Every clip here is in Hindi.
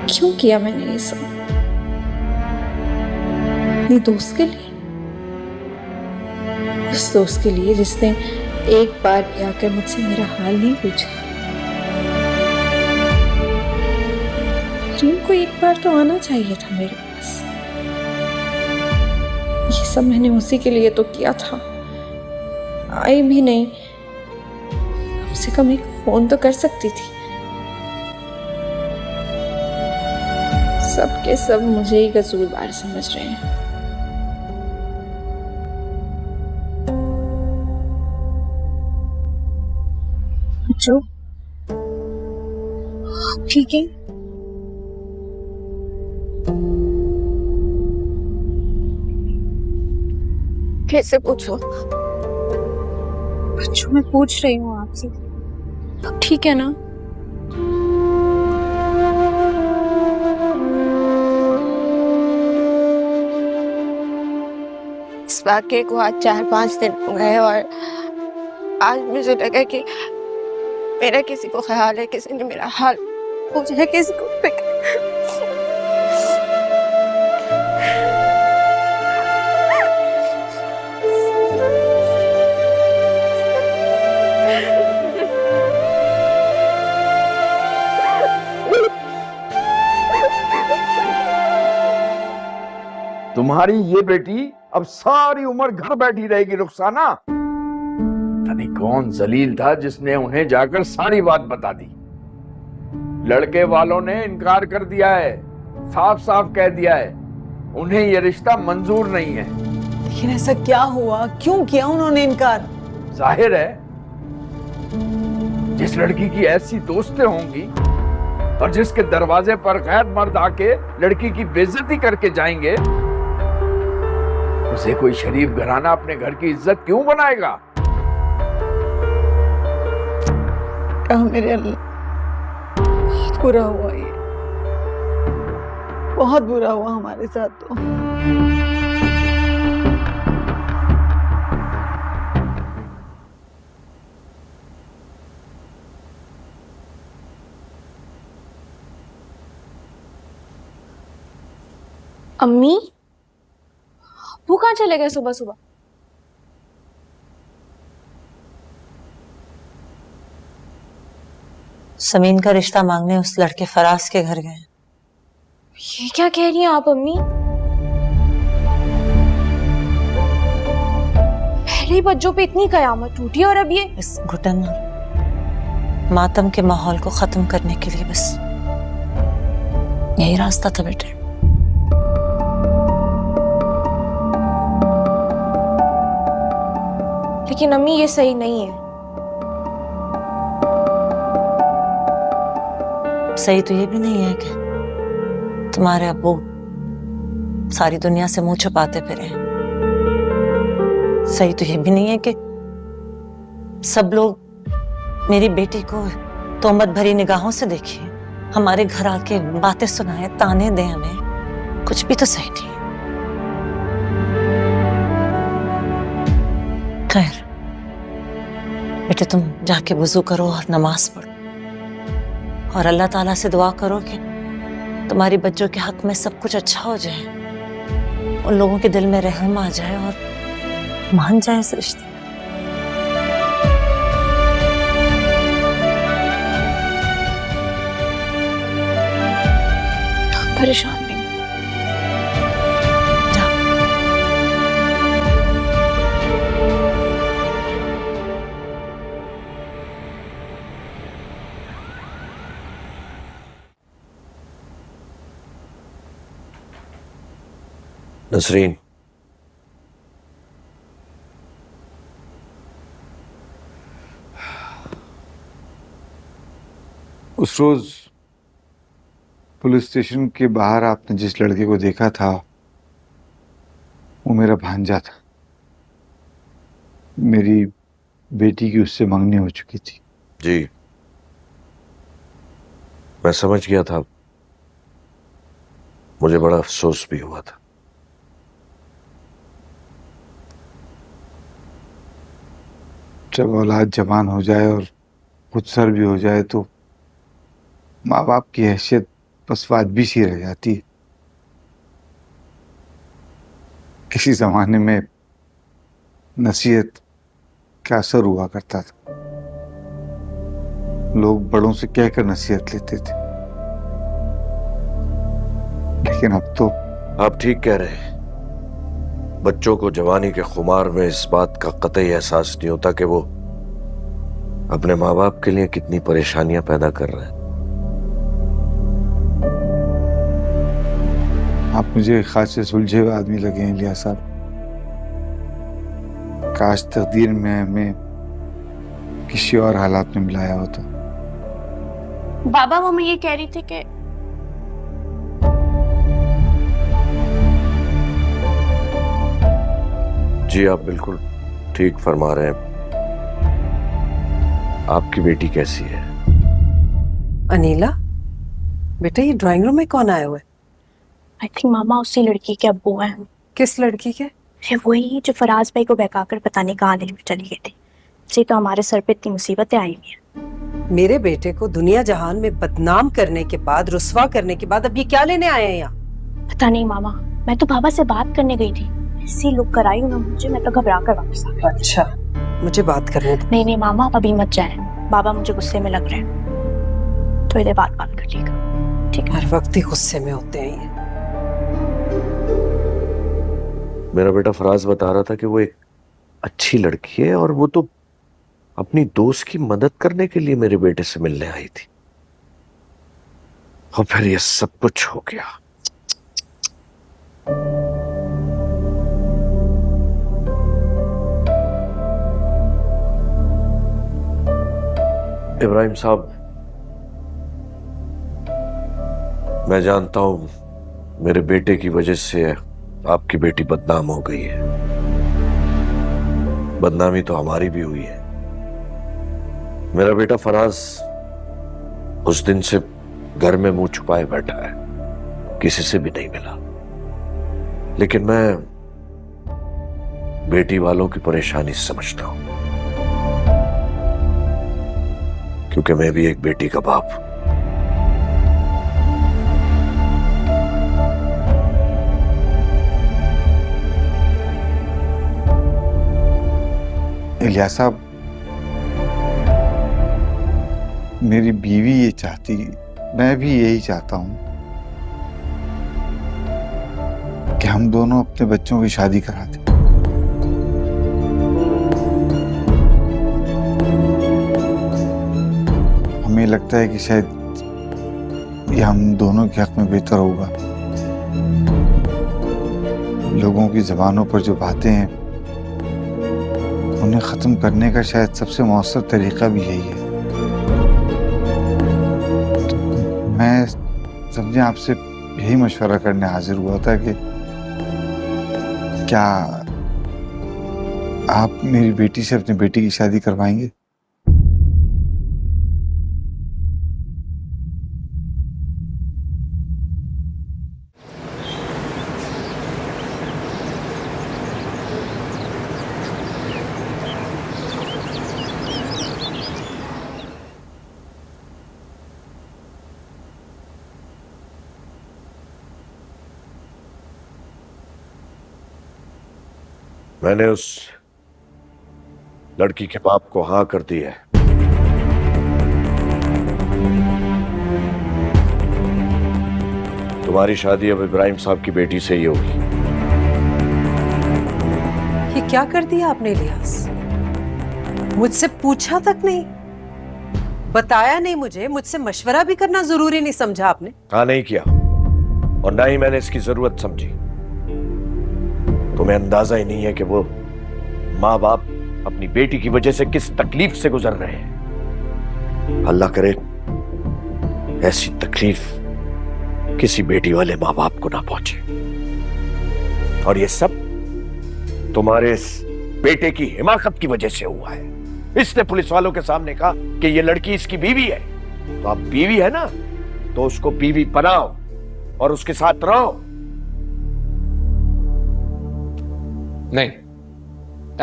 क्यों किया मैंने ये सब? अपनी दोस्त के लिए, उस दोस्त के लिए जिसने एक बार भी आकर मुझसे मेरा हाल नहीं पूछा। रीम को एक बार तो आना चाहिए था मेरे पास। ये सब मैंने उसी के लिए तो किया था। आई भी नहीं, कम से कम एक फोन तो कर सकती थी। सब के सब मुझे ही कसूरवार समझ रहे हैं। जो ठीक है, कैसे पूछो? बच्चों, मैं पूछ रही हूँ आपसे, अब ठीक है ना? इस वाक़ये को आज 4-5 दिन हो गए और आज मुझे लगा कि मेरा किसी को ख्याल है, किसी ने मेरा हाल पूछा है, किसी को फिक्र। तुम्हारी ये बेटी अब सारी उम्र घर बैठी रहेगी रुखसाना। पता नहीं कौन जलील था जिसने उन्हें जाकर सारी बात बता दी। लड़के वालों ने इनकार कर दिया है, साफ साफ कह दिया है उन्हें ये रिश्ता मंजूर नहीं है। लेकिन ऐसा क्या हुआ, क्यों किया उन्होंने इनकार? जाहिर है जिस लड़की की ऐसी दोस्तें होंगी और जिसके दरवाजे पर गैर मर्द आके लड़की की बेइज्जती करके जाएंगे, उसे कोई शरीफ घराना अपने घर की इज्जत क्यों बनाएगा? मेरे अल्लाह, बहुत बुरा हुआ ये, बहुत बुरा हुआ हमारे साथ तो। अम्मी, वो कहाँ चले गए सुबह सुबह? समीन का रिश्ता मांगने उस लड़के फराज के घर गए। ये क्या कह रही हैं आप अम्मी? पहले ही बच्चों पे इतनी कयामत टूटी और अब ये। इस घुटन और मातम के माहौल को खत्म करने के लिए बस यही रास्ता था बेटे। लेकिन अम्मी, ये सही नहीं है। सही तो ये भी नहीं है कि तुम्हारे अब्बू सारी दुनिया से मुंह छुपाते फिरे। सही तो ये भी नहीं है कि सब लोग मेरी बेटी को तोहमत भरी निगाहों से देखे, हमारे घर आके बातें सुनाए, ताने दें हमें। कुछ भी तो सही नहीं। खैर बेटे, तुम जाके वुजू करो और नमाज पढ़ो और अल्लाह ताला से दुआ करो कि तुम्हारी बच्चों के हक में सब कुछ अच्छा हो जाए, उन लोगों के दिल में रहम आ जाए और मान जाए इस रिश्ते। परेशान नहीं। नसरीन, उस रोज पुलिस स्टेशन के बाहर आपने जिस लड़के को देखा था वो मेरा भांजा था। मेरी बेटी की उससे मंगनी हो चुकी थी। जी मैं समझ गया था, मुझे बड़ा अफसोस भी हुआ था। जब औलाद जवान हो जाए और खुद सर भी हो जाए तो माँ बाप की हैसियत बस वाजबी सी रह जाती है। किसी जमाने में नसीहत का असर हुआ करता था, लोग बड़ों से कहकर नसीहत लेते थे, लेकिन अब तो आप ठीक कह रहे हैं। बच्चों को जवानी के खुमार में इस बात का कतई एहसास नहीं होता कि वो अपने माँ बाप के लिए कितनी परेशानियां पैदा कर रहे हैं। आप मुझे खासे सुलझे हुए आदमी लगे हैं इलियास साहब। काश तकदीर में हमें किसी और हालात में मिलाया होता। बाबा वो मैं ये कह रही थी कि जी आप बिल्कुल ठीक फरमा रहे हैं। आपकी बेटी कैसी है? अनीला, बेटा ये ड्राइंग रूम में कौन आया हुआ है? आई थिंक मामा उसी लड़की के अब्बू हैं। किस लड़की के? ये वही जो फराज भाई को बहकाकर पता नहीं कहाँ लेकर चली गई थी। इससे तो हमारे सर पे इतनी मुसीबतें आई हुई हैं। मेरे बेटे को दुनिया जहान में बदनाम करने के बाद, रुस्वा करने के बाद अब ये क्या लेने आए हैं यहाँ? पता नहीं मामा, मैं तो बाबा से बात करने गई थी, ऐसी लुक कराई उन्होंने मुझे, मैं तो घबरा कर वापस आ गई। अच्छा, मुझे बात करने दो। नहीं नहीं मामा, अभी मत जाए, बाबा मुझे गुस्से में लग रहे हैं। थोड़ी देर बाद बात करिएगा, ठीक है? हर वक्त ही गुस्से में होते हैं ये। मेरा बेटा फराज बता रहा था कि वो एक अच्छी लड़की है और वो तो अपनी दोस्त की मदद करने के लिए मेरे बेटे से मिलने आई थी, और फिर ये सब कुछ हो गया। इब्राहिम साहब, मैं जानता हूं मेरे बेटे की वजह से आपकी बेटी बदनाम हो गई है। बदनामी तो हमारी भी हुई है। मेरा बेटा फराज उस दिन से घर में मुंह छुपाए बैठा है, किसी से भी नहीं मिला। लेकिन मैं बेटी वालों की परेशानी समझता हूं, क्योंकि मैं भी एक बेटी का बाप हूं। इलियास साहब, मेरी बीवी ये चाहती, मैं भी यही चाहता हूं कि हम दोनों अपने बच्चों की शादी करा दें। हमें लगता है कि शायद ये हम दोनों के हक में बेहतर होगा। लोगों की जबानों पर जो बातें हैं उन्हें खत्म करने का शायद सबसे मौसर तरीका भी यही है। तो मैं समझे आपसे यही मशवरा करने हाजिर हुआ था कि क्या आप मेरी बेटी से अपनी बेटी की शादी करवाएंगे? मैंने उस लड़की के बाप को हाँ कर दी है। तुम्हारी शादी अब इब्राहिम साहब की बेटी से ही होगी। ये क्या कर दिया आपने इलियास? मुझसे पूछा तक नहीं, बताया नहीं मुझसे मशवरा भी करना जरूरी नहीं समझा आपने? हाँ, नहीं किया, और ना ही मैंने इसकी जरूरत समझी। तुम्हें अंदाजा ही नहीं है कि वो माँ बाप अपनी बेटी की वजह से किस तकलीफ से गुजर रहे हैं। अल्लाह करे ऐसी तकलीफ किसी बेटी वाले माँ बाप को ना पहुंचे। और ये सब तुम्हारे इस बेटे की हिमाकत की वजह से हुआ है। इसने पुलिस वालों के सामने कहा कि ये लड़की इसकी बीवी है, तो अब बीवी है ना, तो उसको बीवी बनाओ और उसके साथ रहो। नहीं,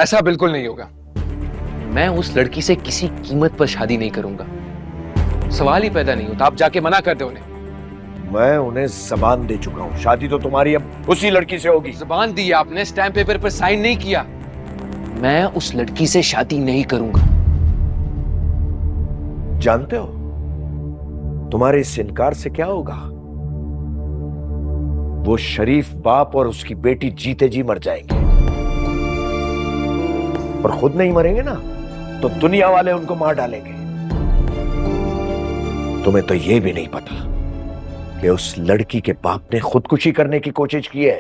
ऐसा बिल्कुल नहीं होगा। मैं उस लड़की से किसी कीमत पर शादी नहीं करूंगा। सवाल ही पैदा नहीं होता। आप जाके मना कर दो उन्हें। मैं उन्हें जबान दे चुका हूं, शादी तो तुम्हारी अब उसी लड़की से होगी। जुबान दी आपने, स्टैम्प पेपर पर साइन नहीं किया। मैं उस लड़की से शादी नहीं करूंगा। जानते हो तुम्हारे इस इनकार से क्या होगा? वो शरीफ बाप और उसकी बेटी जीते जी मर जाएंगे, और खुद नहीं मरेंगे ना तो दुनिया वाले उनको मार डालेंगे। तुम्हें तो यह भी नहीं पता कि उस लड़की के बाप ने खुदकुशी करने की कोशिश की है।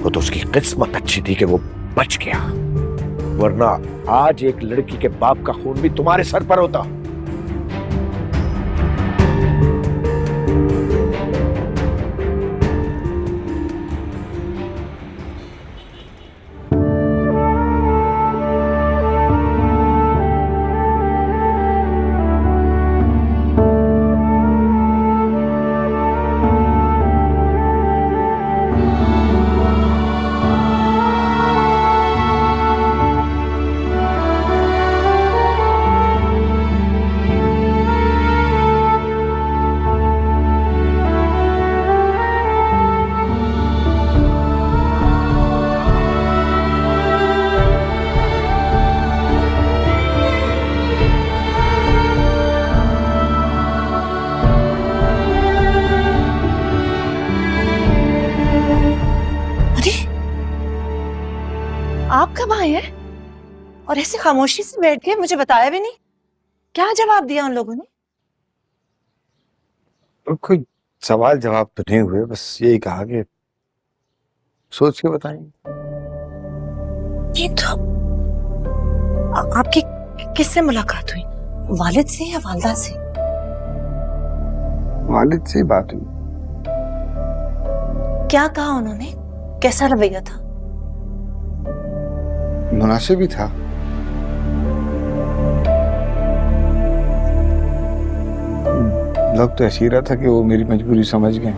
वो तो उसकी किस्मत अच्छी थी कि वो बच गया, वरना आज एक लड़की के बाप का खून भी तुम्हारे सर पर होता। आप कब आए हैं और ऐसे खामोशी से बैठ गए, मुझे बताया भी नहीं? क्या जवाब दिया उन लोगों ने? कोई सवाल जवाब तो नहीं हुए, बस यही कहा कि सोच के बताएंगे। ये तो आपकी किससे मुलाकात हुई? वालिद से या वालदा से? वालिद से ही बात हुई। क्या कहा उन्होंने? कैसा रवैया था? मुनासिब ही था। लग तो ऐसी रहा था कि वो मेरी मजबूरी समझ गए।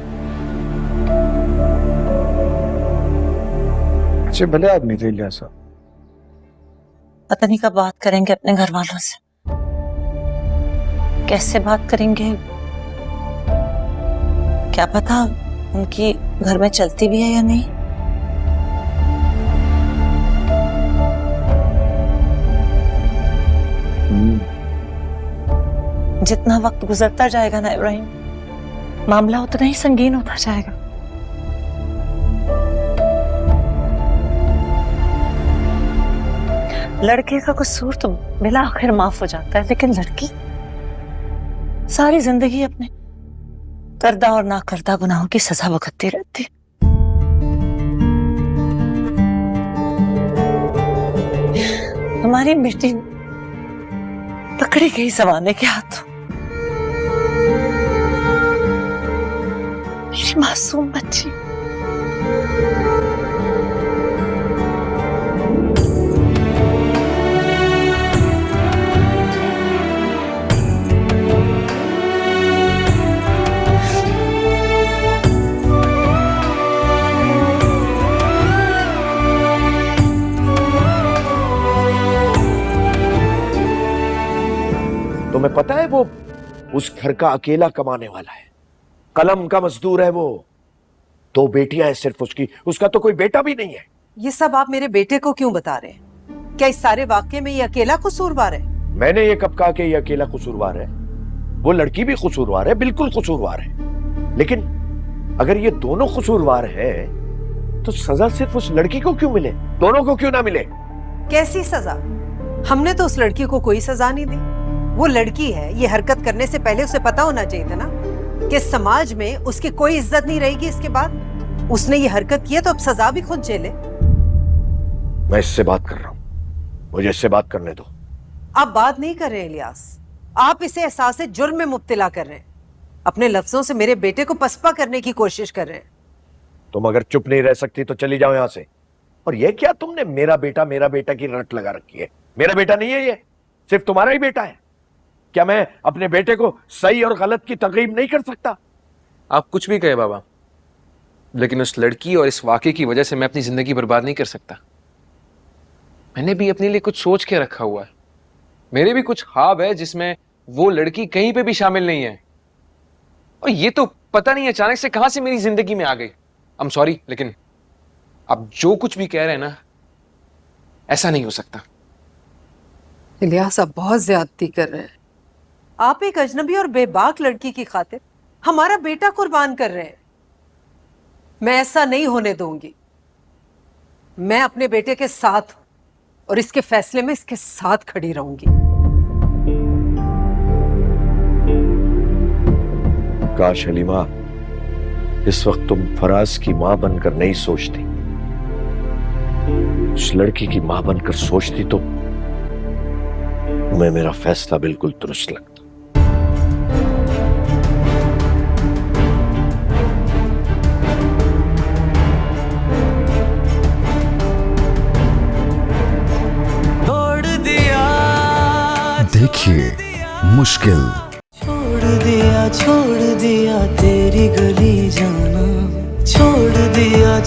अच्छे भले आदमी थे इलियास साहब। पता नहीं कब बात करेंगे अपने घर वालों से, कैसे बात करेंगे, क्या पता उनकी घर में चलती भी है या नहीं। जितना वक्त गुजरता जाएगा ना इब्राहिम, मामला उतना ही संगीन होता जाएगा। लड़के का कसूर तो बिला आखिर माफ हो जाता है, लेकिन लड़की सारी जिंदगी अपने करदा और ना करदा गुनाहों की सजा भुगतती रहती। हमारी बेटी पकड़ी गई जमाने के हाथों। मेरी मासूम बच्ची। तुम्हें पता है वो उस घर का अकेला कमाने वाला है, कलम का मजदूर है वो। 2 बेटियां हैं सिर्फ उसकी, उसका तो कोई बेटा भी नहीं है। ये सब आप मेरे बेटे को क्यों बता रहे हैं? क्या इस सारे वाक्य में ये अकेला कसूरवार है? मैंने ये कब कहा कि ये अकेला कसूरवार है? वो लड़की भी कसूरवार है, बिल्कुल कसूरवार है। लेकिन अगर ये दोनों कसूरवार हैं, तो सजा सिर्फ उस लड़की को क्यों मिले, दोनों को क्यों ना मिले? कैसी सजा? हमने तो उस लड़की को कोई सजा नहीं दी। वो लड़की है, ये हरकत करने से पहले उसे पता होना चाहिए था ना कि समाज में उसकी कोई इज्जत नहीं रहेगी इसके बाद। उसने ये हरकत की है तो अब सजा भी खुद झेले। मैं इससे बात कर रहा हूं, मुझे इससे बात करने दो। आप बात नहीं कर रहे हैं इलियास, आप इसे एहसास जुर्म में मुब्तला कर रहे हैं। अपने लफ्जों से मेरे बेटे को पसपा करने की कोशिश कर रहे हैं। तुम अगर चुप नहीं रह सकती तो चली जाओ यहां से। और ये क्या तुमने मेरा बेटा की रट लगा रखी है? मेरा बेटा नहीं है ये, सिर्फ तुम्हारा ही बेटा है। क्या मैं अपने बेटे को सही और गलत की तकरीब नहीं कर सकता? आप कुछ भी कहे बाबा, लेकिन उस लड़की और इस वाकये की वजह से मैं अपनी जिंदगी बर्बाद नहीं कर सकता। मैंने भी अपने लिए कुछ सोच के रखा हुआ है। मेरे भी कुछ ख्वाब है जिसमें वो लड़की कहीं पे भी शामिल नहीं है। और ये तो पता नहीं अचानक से कहां से मेरी जिंदगी में आ गई। आई एम सॉरी, लेकिन आप जो कुछ भी कह रहे हैं ना, ऐसा नहीं हो सकता। इलियास, आप बहुत ज्यादती कर रहे हैं। आप एक अजनबी और बेबाक लड़की की खातिर हमारा बेटा कुर्बान कर रहे हैं। मैं ऐसा नहीं होने दूंगी। मैं अपने बेटे के साथ हूं और इसके फैसले में इसके साथ खड़ी रहूंगी। काश हलीमा, इस वक्त तुम फराज की मां बनकर नहीं सोचती, उस लड़की की मां बनकर सोचती तो तुम्हें मेरा फैसला बिल्कुल दुरुस्त लगता। देखिए मुश्किल। छोड़ दिया तेरी गली जाना, छोड़ दिया